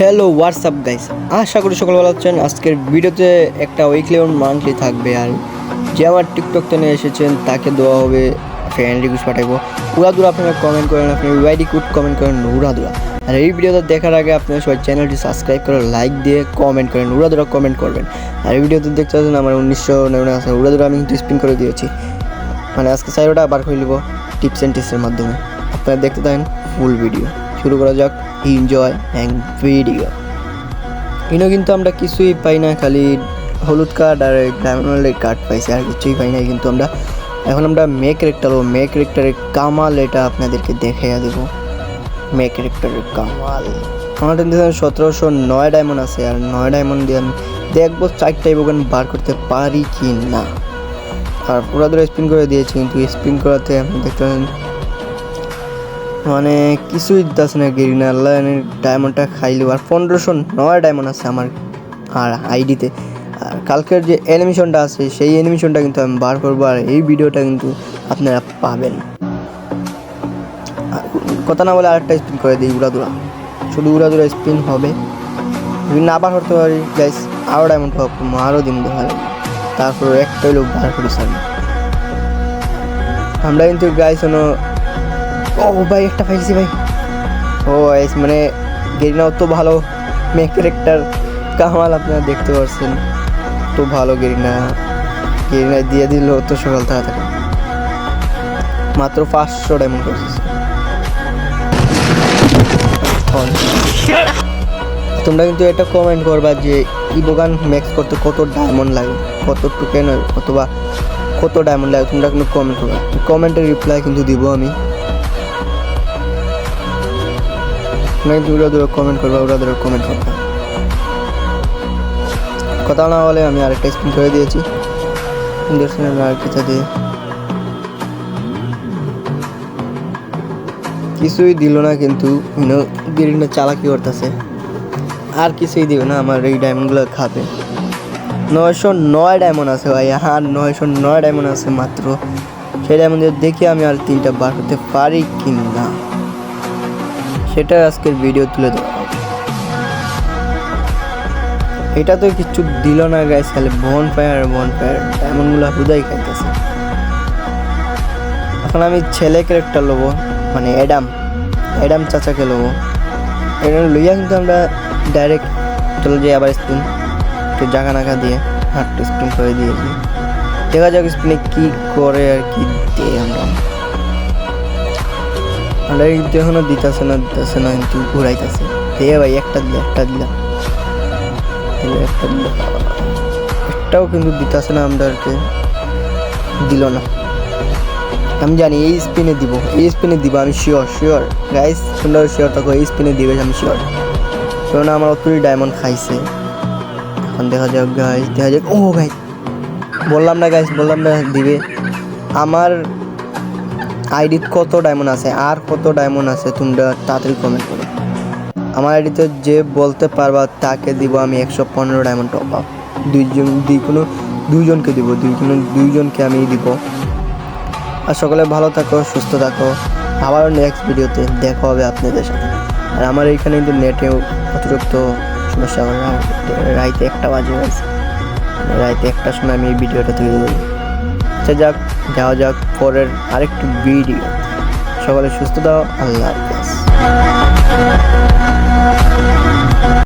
Hello WhatsApp guys, আশা করি সকল ভালো আছেন। আজকের ভিডিওতে একটা উইকলি এবং মান্থলি থাকবে, আর যে আমার টিকটক চ্যানেলে এসেছেন তাকে দেওয়া হবে ফ্রেন্ড রিকোয়েস্ট পাঠাবো। উড়াদুরা আপনারা কমেন্ট করেন, আপনি ওয়াইডি কোড কমেন্ট করেন উড়াদুরা। আর এই ভিডিওটা দেখার আগে আপনারা সবাই চ্যানেলটি সাবস্ক্রাইব করে লাইক দিয়ে কমেন্ট করেন, উড়াদুরা কমেন্ট করবেন। আর এই ভিডিওতে দেখতে পাচ্ছেন আমার 1999 আছে উড়াদুরা আমি কিন্তু স্পিন করে দিয়েছি, মানে আজকে চাইরোটা বার করে নেব টিপস অ্যান্ড টিপসের মাধ্যমে। আপনারা দেখতে থাকেন ফুল ভিডিও। শুরু করা যাক, এনজয় অ্যান্ড ভিডিও। ইনো কিন্তু আমরা কিছুই পাই না, খালি হলুদ কার্ড আর ডায়মন্ডের কার্ড পাইছি, আর কিছুই পাই না। কিন্তু আমরা মে ক্যারেক্টারের কামাল এটা আপনাদেরকে দেখাইয়া দেব। মে ক্যারেক্টারের কামাল আমার 1709 ডায়মন্ড আছে, আর 9 ডায়মন্ড দিয়ে আমি দেখবো 4টা ইভোগান বার করতে পারি কি না। আর পুরা ধরে স্পিন করে দিয়েছি, কিন্তু স্পিন করাতে আপনি দেখতে পাচ্ছেন মানে কিছুই দিতেছে না। গেরিনা আল্লাহ ডায়মন্ডটা খাইলেও, আর 1509 ডায়মন্ড আছে আমার আর আইডিতে। আর কালকের যে অ্যানিমেশনটা আছে সেই অ্যানিমেশনটা কিন্তু আমি বার করবো, আর এই ভিডিওটা কিন্তু আপনারা পাবেন। কথা না বলে আরেকটা স্পিন করে দিই উড়াদুরা, শুধু উড়াদুরা স্পিন হবে, যদি না বার করতে পারি গাইস আরও ডায়মন্ড পাবো, আরও দিন দেখা যাবে। তারপর একটা লোক বার করিস আমরা কিন্তু গাইস ও ভাই একটা পাইছি ভাই। ও মানে গেরিনাও তো ভালো মে ক্যারেক্টার কামাল, আপনারা দেখতে পাচ্ছেন তো ভালো। গেরিনা দিয়ে দিল তো সকাল তাড়াতাড়ি, মাত্র 500 ডায়মন্ড করছে। তোমরা কিন্তু এটা কমেন্ট করবা যে ইবোগান ম্যাক্স করতে কত ডায়মন্ড লাগে, কত টোকেন অথবা কত ডায়মন্ড লাগে, তোমরা কিন্তু কমেন্ট করবা। কমেন্টের রিপ্লাই কিন্তু দিব আমি। উড়াদুরা কমেন্ট করবা, উড়াদুরা কমেন্ট করবা। কথা না বলে আমি আরেকটা স্পিন করে দিয়েছি, আর কিছু দিয়ে কিছুই দিল না, কিন্তু গেরিনা চালাকি করতেছে। আর কিছুই দিও না, আমার এই ডায়মন্ডগুলো খাবে। 909 ডায়মন্ড আছে ভাই, আর 909 ডায়মন্ড আছে মাত্র। সেই ডায়মন্ড দেখি আমি আর 3টা বার করতে পারি কি না, সেটা আজকের ভিডিও তুলে দেওয়া হবে। এটা তো কিছু দিল না গাইস, খালি বন ফায়ার ডায়মন্ডগুলো হুদাই খাইতেছে। এখন আমি ছেলে ক্যারেক্টার নেবো, মানে অ্যাডাম চাচাকে নেবো। এটা লইয়া কিন্তু আমরা ডাইরেক্ট চলে যাই আবার স্পিন, একটু জাগা নাকা দিয়ে হাটটা স্পিন করে দিয়েছি। দেখা যাক স্পিনে কি করে আর কি দেয়। আমরা কিন্তু এখনো দিতেছে না কিন্তু ঘুরাইতেছে। দে ভাই একটা দিলাম একটাও কিন্তু দিতেছে না, আমাদেরকে দিল না। আমি জানি এই স্পিনে দিব আমি শিওর গাইস, তোমরা শিওর থাকো এই স্পিনে দিবে, আমি শিওর। কারণ আমার অতই ডায়মন্ড খাইছে। এখন দেখা যাক গাইস, ও গাইস বললাম না দিবে। আমার আইডিতে কত ডায়মন্ড আছে আর কত ডায়মন্ড আছে তোমরা তাড়াতাড়ি কমেন্ট করো। আমার আইডিতে যে বলতে পারবা তাকে দিব আমি 115 ডায়মন্ড টপ আপ। দুইজনকে দিব, দুইজনকে আমি দিব। আর সকলে ভালো থাকো, সুস্থ থাকো। আবারও নেক্সট ভিডিওতে দেখা হবে আপনাদের সাথে। আর আমার এইখানে কিন্তু নেটেও অতিরিক্ত সমস্যা করে, রাইতে 1টা বাজে গেছে, রাইতে 1টার সময় আমি এই ভিডিওটা তৈরি করি। যাওয়া যাক পরের আরেকটি ভিডিও। সকলে সুস্থ থাকো, আল্লাহ হাফেজ।